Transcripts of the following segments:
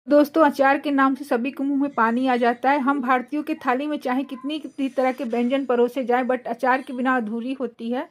दोस्तों, अचार के नाम से सभी के मुंह में पानी आ जाता है। हम भारतीयों की थाली में चाहे कितनी कितनी तरह के व्यंजन परोसे जाए, बट अचार के बिना अधूरी होती है।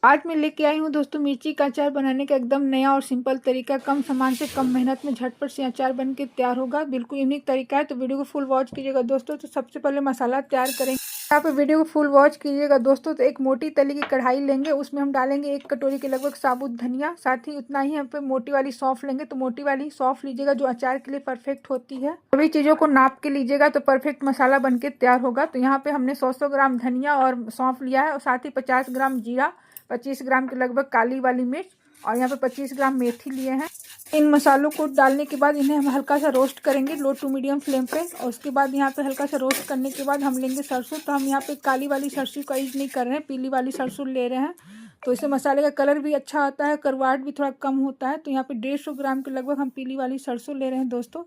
आज मैं लेके आई हूँ दोस्तों मिर्ची का अचार बनाने का एकदम नया और सिंपल तरीका। कम सामान से कम मेहनत में झटपट से अचार बन के तैयार होगा। बिल्कुल यूनिक तरीका है, तो वीडियो को फुल वॉच कीजिएगा दोस्तों। तो सबसे पहले मसाला तैयार करेंगे। यहाँ पे वीडियो को फुल वॉच कीजिएगा दोस्तों। तो एक मोटी तली की कढ़ाई लेंगे, उसमें हम डालेंगे 1 कटोरी के लगभग साबुत धनिया। साथ ही उतना ही हम पे मोटी वाली सौंफ लेंगे, तो मोटी वाली सौंफ लीजिएगा जो अचार के लिए परफेक्ट होती है। सभी चीज़ों को नाप के लीजिएगा तो परफेक्ट मसाला बन के तैयार होगा। तो यहाँ पे हमने 100 ग्राम धनिया और सौंफ लिया है, और साथ ही 50 ग्राम जीरा, 25 ग्राम के लगभग काली वाली मिर्च, और यहाँ पे 25 ग्राम मेथी लिए हैं। इन मसालों को डालने के बाद इन्हें हम हल्का सा रोस्ट करेंगे लो टू मीडियम फ्लेम पे। और उसके बाद यहाँ पे हल्का सा रोस्ट करने के बाद हम लेंगे सरसों। तो हम यहाँ पे काली वाली सरसों का यूज नहीं कर रहे हैं, पीली वाली सरसों ले रहे हैं। तो इससे मसाले का कलर भी अच्छा आता है, करवाहट भी थोड़ा कम होता है। तो यहाँ पे 150 ग्राम के लगभग हम पीली वाली सरसों ले रहे हैं दोस्तों।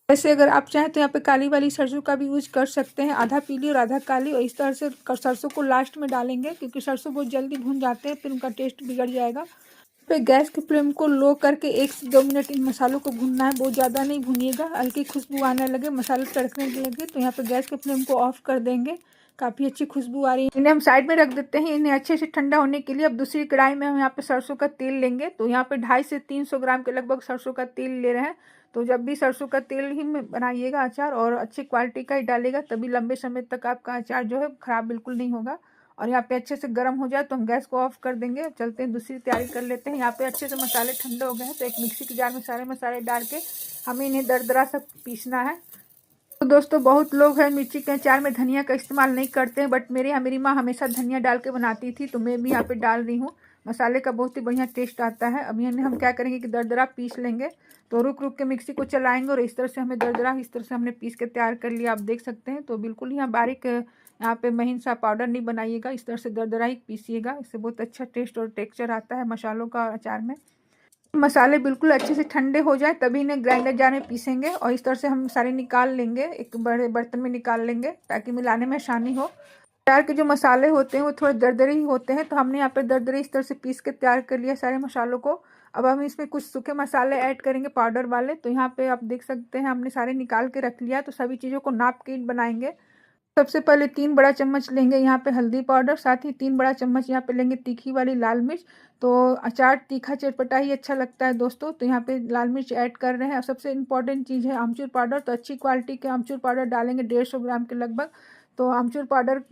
वैसे अगर आप चाहें तो यहाँ पे काली वाली सरसों का भी यूज कर सकते हैं, आधा पीली और आधा काली। और इस तरह से सरसों को लास्ट में डालेंगे, क्योंकि सरसों बहुत जल्दी भून जाते हैं, फिर उनका टेस्ट बिगड़ जाएगा। पे गैस की फ्लेम को लो करके 1 से 2 मिनट इन मसालों को भूनना है। बहुत ज़्यादा नहीं भूनिएगा, हल्की खुशबू आने लगे, मसाले तड़कने लगे तो यहाँ पे गैस की फ्लेम को ऑफ कर देंगे। काफ़ी अच्छी खुशबू आ रही है। इन्हें हम साइड में रख देते हैं, इन्हें अच्छे से ठंडा होने के लिए। अब दूसरी कढ़ाई में हम यहाँ पे सरसों का तेल लेंगे। तो यहाँ पे 250 से 300 ग्राम के लगभग सरसों का तेल ले रहे हैं। तो जब भी सरसों का तेल ही में बनाइएगा अचार, और अच्छी क्वालिटी का ही डालेगा, तभी लंबे समय तक आपका अचार जो है खराब बिल्कुल नहीं होगा। और यहाँ पे अच्छे से गर्म हो जाए तो हम गैस को ऑफ कर देंगे। चलते हैं दूसरी तैयारी कर लेते हैं। यहाँ पे अच्छे से मसाले ठंडे हो गए हैं, तो एक मिक्सी के जार में सारे मसाले डाल के हमें इन्हें दरदरा सा पीसना है। तो दोस्तों, बहुत लोग हैं मिर्ची के अचार में धनिया का इस्तेमाल नहीं करते हैं, बट मेरी माँ हमेशा धनिया डाल के बनाती थी, तो मैं भी यहाँ पे डाल रही हूँ। मसाले का बहुत ही बढ़िया टेस्ट आता है। अब इन्हें हम क्या करेंगे कि दरदरा पीस लेंगे। तो रुक रुक के मिक्सी को चलाएंगे, और इस तरह से हमें दरदरा इस तरह से हमने पीस के तैयार कर लिया। आप देख सकते हैं। तो बिल्कुल यहाँ बारीक यहाँ पे महीन सा पाउडर नहीं बनाइएगा, इस तरह से दरदरा ही पीसिएगा। इससे बहुत अच्छा टेस्ट और टेक्सचर आता है मसालों का अचार में। मसाले बिल्कुल अच्छे से ठंडे हो जाए तभी इन्हें ग्राइंडर जार में पीसेंगे। और इस तरह से हम सारे निकाल लेंगे, एक बड़े बर्तन में निकाल लेंगे ताकि मिलाने में आसानी हो। अचार के जो मसाले होते हैं वो थोड़े दरदरे ही होते हैं, तो हमने यहाँ पे दरदरे इस तरह से पीस के तैयार कर लिया सारे मसालों को। अब हम इसमें कुछ सूखे मसाले ऐड करेंगे पाउडर वाले। तो यहाँ पे आप देख सकते हैं हमने सारे निकाल के रख लिया। तो सभी चीज़ों को नाप के बनाएंगे। सबसे पहले 3 बड़ा चम्मच लेंगे यहाँ पे हल्दी पाउडर, साथ ही 3 बड़ा चम्मच यहाँ पे लेंगे तीखी वाली लाल मिर्च। तो अचार तीखा चटपटा ही अच्छा लगता है दोस्तों, तो यहाँ पे लाल मिर्च ऐड कर रहे हैं। और सबसे इम्पॉर्टेंट चीज़ है आमचूर पाउडर। तो अच्छी क्वालिटी के आमचूर पाउडर डालेंगे 150 ग्राम के लगभग। तो आमचूर पाउडर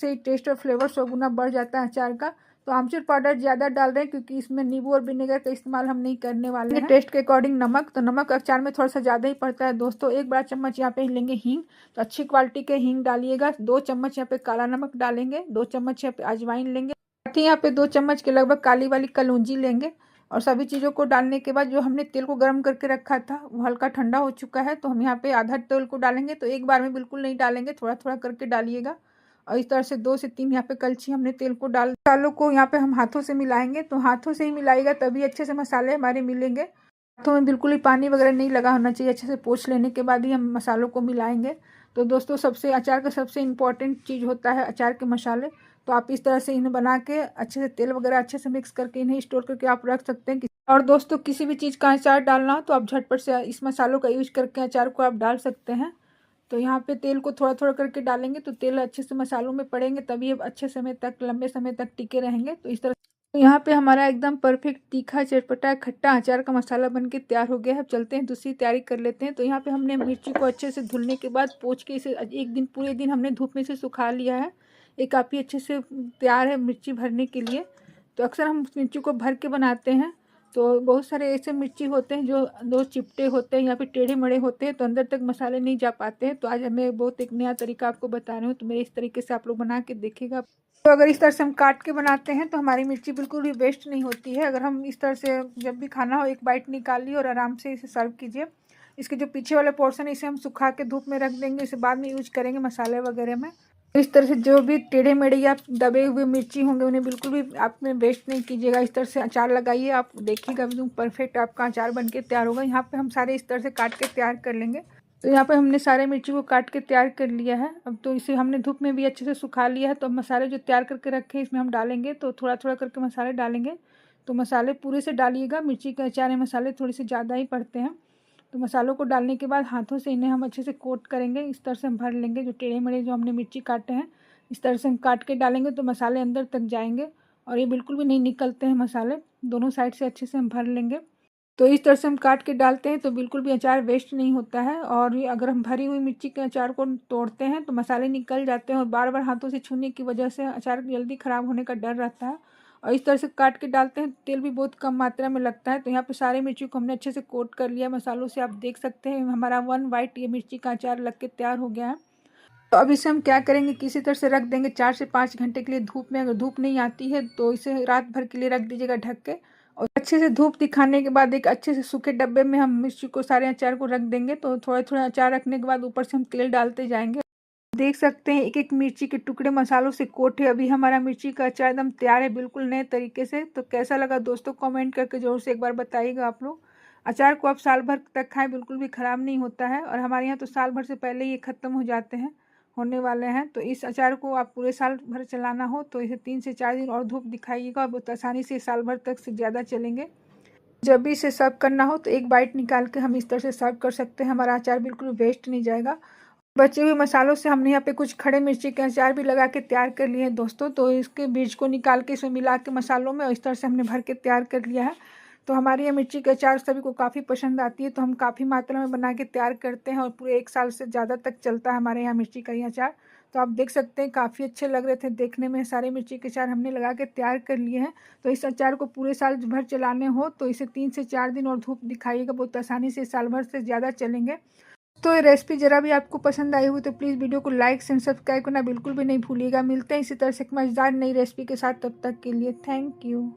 से टेस्ट और फ्लेवर 100 गुना बढ़ जाता है अचार का। तो आमचूर पाउडर ज़्यादा डाल रहे हैं, क्योंकि इसमें नींबू और विनेगर का इस्तेमाल हम नहीं करने वाले हैं। टेस्ट के अकॉर्डिंग नमक, तो नमक अचार में थोड़ा सा ज़्यादा ही पड़ता है दोस्तों। 1 बड़ा चम्मच यहाँ पे लेंगे हींग। तो अच्छी क्वालिटी के हींग डालिएगा। 2 चम्मच यहाँ पे काला नमक डालेंगे। 2 चम्मच यहाँ पे अजवाइन लेंगे। साथ ही यहाँ पे 2 चम्मच के लगभग काली वाली कलौंजी लेंगे। और सभी चीज़ों को डालने के बाद जो हमने तेल को गर्म करके रखा था वो हल्का ठंडा हो चुका है। तो हम यहाँ पे आधा तेल को डालेंगे। तो एक बार में बिल्कुल नहीं डालेंगे, थोड़ा थोड़ा करके डालिएगा। और इस तरह से 2 से 3 यहाँ पे कलछी हमने तेल को डाल, मसालों को यहाँ पे हम हाथों से मिलाएंगे। तो हाथों से ही मिलाइएगा तभी अच्छे से मसाले हमारे मिलेंगे। हाथों में बिल्कुल ही पानी वगैरह नहीं लगा होना चाहिए। अच्छे से पोंछ लेने के बाद ही हम मसालों को मिलाएंगे। तो दोस्तों, सबसे अचार का सबसे इम्पॉर्टेंट चीज़ होता है अचार के मसाले। तो आप इस तरह से इन्हें बना के अच्छे से तेल वगैरह अच्छे से मिक्स करके इन्हें स्टोर करके आप रख सकते हैं। और दोस्तों, किसी भी चीज़ का अचार डालना हो तो आप झटपट से इस मसालों का यूज करके अचार को आप डाल सकते हैं। तो यहाँ पे तेल को थोड़ा थोड़ा करके डालेंगे, तो तेल अच्छे से मसालों में पड़ेंगे, तभी अब अच्छे समय तक लंबे समय तक टिके रहेंगे। तो इस तरह तो यहाँ पे हमारा एकदम परफेक्ट तीखा चटपटा खट्टा अचार का मसाला बन के तैयार हो गया है। अब चलते हैं दूसरी तैयारी कर लेते हैं। तो यहाँ पे हमने मिर्ची को अच्छे से धुलने के बाद पोंछ के इसे एक दिन पूरे दिन हमने धूप में से सुखा लिया है। ये काफ़ी अच्छे से तैयार है मिर्ची भरने के लिए। तो अक्सर हम मिर्ची को भर के बनाते हैं। तो बहुत सारे ऐसे मिर्ची होते हैं जो दो चिपटे होते हैं या फिर टेढ़े मड़े होते हैं, तो अंदर तक मसाले नहीं जा पाते हैं। तो आज मैं बहुत एक नया तरीका आपको बता रही हूँ, तो मेरे इस तरीके से आप लोग बना के देखिएगा। तो अगर इस तरह से हम काट के बनाते हैं तो हमारी मिर्ची बिल्कुल भी वेस्ट नहीं होती है। अगर हम इस तरह से जब भी खाना हो एक बाइट निकालिए और आराम से इसे सर्व कीजिए। इसके जो पीछे वाला पोर्शन है इसे हम सुखा के धूप में रख देंगे, इसे बाद में यूज करेंगे मसाले वगैरह में। तो इस तरह से जो भी टेढ़े मेढ़े या दबे हुए मिर्ची होंगे उन्हें बिल्कुल भी आप में वेस्ट नहीं कीजिएगा। इस तरह से अचार लगाइए, आप देखिएगा एकदम परफेक्ट आपका अचार बन के तैयार होगा। यहाँ पे हम सारे इस तरह से काट के तैयार कर लेंगे। तो यहाँ पे हमने सारे मिर्ची को काट के तैयार कर लिया है। अब तो इसे हमने धूप में भी अच्छे से सुखा लिया है। तो अब मसाले जो तैयार करके रखे हैं इसमें हम डालेंगे। तो थोड़ा थोड़ा करके मसाले डालेंगे। तो मसाले पूरे से डालिएगा, मिर्ची के अचार में मसाले थोड़े से ज़्यादा ही पड़ते हैं। तो मसालों को डालने के बाद हाथों से इन्हें हम अच्छे से कोट करेंगे। इस तरह से हम भर लेंगे। जो टेढ़े मेढ़े जो हमने मिर्ची काटे हैं इस तरह से हम काट के डालेंगे तो मसाले अंदर तक जाएंगे और ये बिल्कुल भी नहीं निकलते हैं मसाले। दोनों साइड से अच्छे से हम भर लेंगे। तो इस तरह से हम काट के डालते हैं तो बिल्कुल भी अचार वेस्ट नहीं होता है। और ये अगर हम भरी हुई मिर्ची के अचार को तोड़ते हैं तो मसाले निकल जाते हैं और बार बार हाथों से छूने की वजह से अचार जल्दी ख़राब होने का डर रहता है। और इस तरह से काट के डालते हैं तेल भी बहुत कम मात्रा में लगता है। तो यहाँ पे सारे मिर्ची को हमने अच्छे से कोट कर लिया मसालों से। आप देख सकते हैं हमारा 1 वाइट ये मिर्ची का अचार लग के तैयार हो गया है। तो अब इसे हम क्या करेंगे, किसी तरह से रख देंगे 4 से 5 घंटे के लिए धूप में। अगर धूप नहीं आती है तो इसे रात भर के लिए रख दीजिएगा ढक के। और अच्छे से धूप दिखाने के बाद एक अच्छे से सूखे डब्बे में हम मिर्ची को सारे अचार को रख देंगे। तो थोड़े थोड़े अचार रखने के बाद ऊपर से हम तेल डालते जाएंगे। देख सकते हैं एक एक मिर्ची के टुकड़े मसालों से कोट है। अभी हमारा मिर्ची का अचार एकदम तैयार है बिल्कुल नए तरीके से। तो कैसा लगा दोस्तों कमेंट करके जरूर से एक बार बताइएगा आप लोग। अचार को आप साल भर तक खाएं बिल्कुल भी ख़राब नहीं होता है। और हमारे यहाँ तो साल भर से पहले ये ख़त्म हो जाते हैं, होने वाले हैं। तो इस अचार को आप पूरे साल भर चलाना हो तो इसे 3 से 4 दिन और धूप दिखाइएगा और बहुत आसानी से साल भर तक से ज़्यादा चलेंगे। जब भी इसे सर्व करना हो तो एक बाइट निकाल के हम इस तरह से सर्व कर सकते हैं। हमारा अचार बिल्कुल वेस्ट नहीं जाएगा। बचे हुए मसालों से हमने यहाँ पे कुछ खड़े मिर्ची के अचार भी लगा के तैयार कर लिए हैं दोस्तों। तो इसके बीज को निकाल के इसमें मिला के मसालों में और इस तरह से हमने भर के तैयार कर लिया है। तो हमारी ये मिर्ची के अचार सभी को काफ़ी पसंद आती है। तो हम काफ़ी मात्रा में बना के तैयार करते हैं और पूरे 1 साल से ज़्यादा तक चलता है हमारे यहाँ मिर्ची का ये अचार। तो आप देख सकते हैं काफ़ी अच्छे लग रहे थे देखने में। सारे मिर्ची के अचार हमने लगा के तैयार कर लिए हैं। तो इस अचार को पूरे साल भर चलाने हो तो इसे 3 से 4 दिन और धूप दिखाइएगा, बहुत आसानी से साल भर से ज़्यादा चलेंगे। तो ये रेसिपी ज़रा भी आपको पसंद आई हो तो प्लीज़ वीडियो को लाइक एंड सब्सक्राइब करना बिल्कुल भी नहीं भूलिएगा। मिलते हैं इसी तरह से एक मज़ेदार नई रेसिपी के साथ, तब तक के लिए थैंक यू।